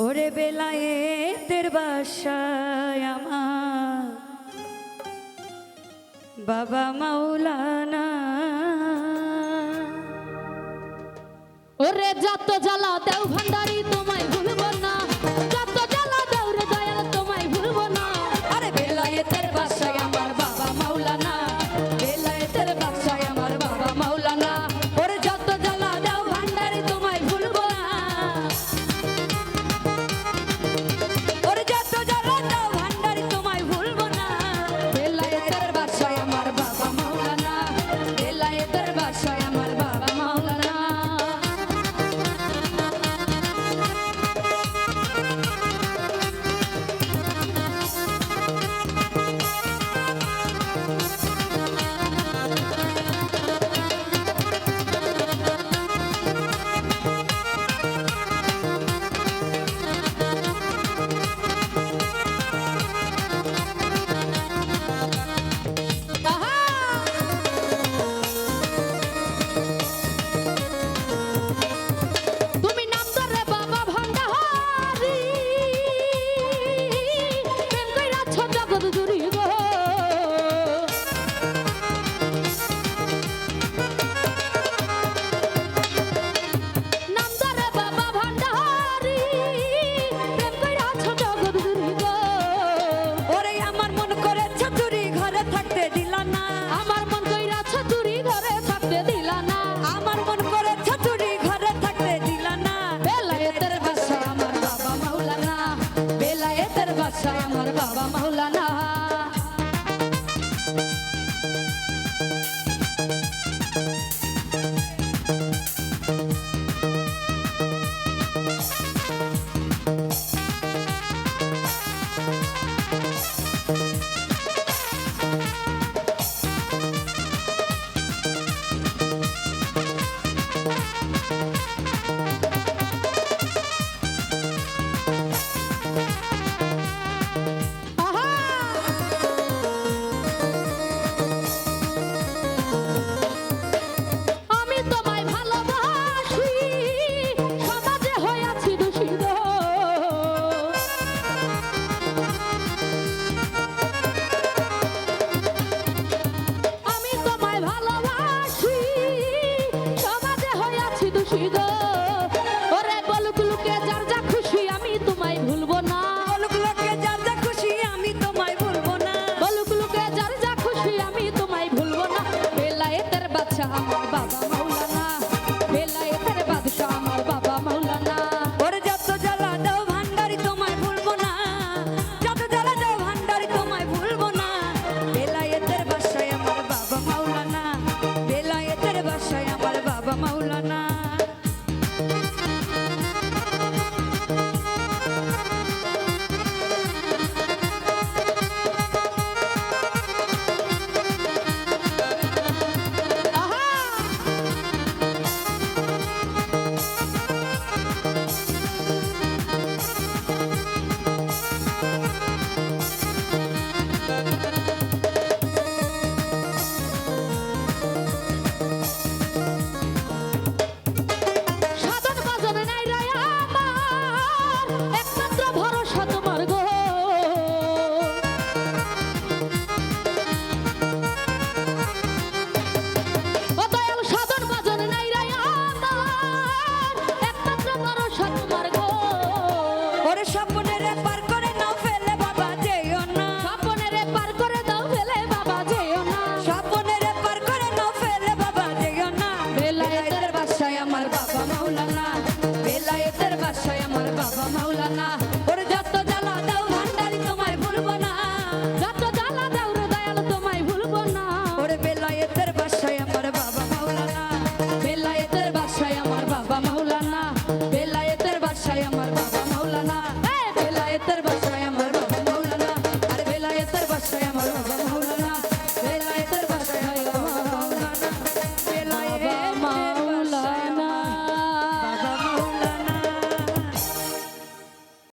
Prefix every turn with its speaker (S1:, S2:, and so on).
S1: ওরে বেলায়েতের বাসায় আমার বাবা মাওলানা।
S2: ওরে যত জ্বালা দেও ভান্ডারি তোমায় ভুলবো না, যত জ্বালা দেও রে দয়াল তোমায় ভুলবো না।
S1: আরে বেলায়েতের বাসায় আমার বাবা মাওলানা, বেলায়েতের বাসায় আমার বাবা মাওলানা। ওরে যত জ্বালা দাও ভান্ডারি তোমায় ভুলবো না, ওরে যত জ্বালা দাও ভান্ডারি তোমায় ভুলবো না। বেলায়েতের বাসায় আমার বাবা মাওলানা, বেলায়েতের বাসায় আমার বাবা মাওলানা।
S2: তুমি নাম ধরে বাবা ভান্ডারি, প্রেম কইরাছ জগৎ জুড়ি গো। নাম ধরে বাবা ভান্ডারি, প্রেম কইরাছ জগৎ জুড়ি গো।
S1: ওরে আমার মন করেছ চুরি ঘরে থাকতে দিলা না,
S2: আমার মন কইরাছ চুরি ঘরে থাকতে দিলা না।
S1: আমার মন করেছ চুরি ঘরে থাকতে দিলা না।
S2: বেলায়েতের বাসায় আমার বাবা মাওলানা,
S1: বেলায়েতের বাসায় আমার বাবা মাওলানা।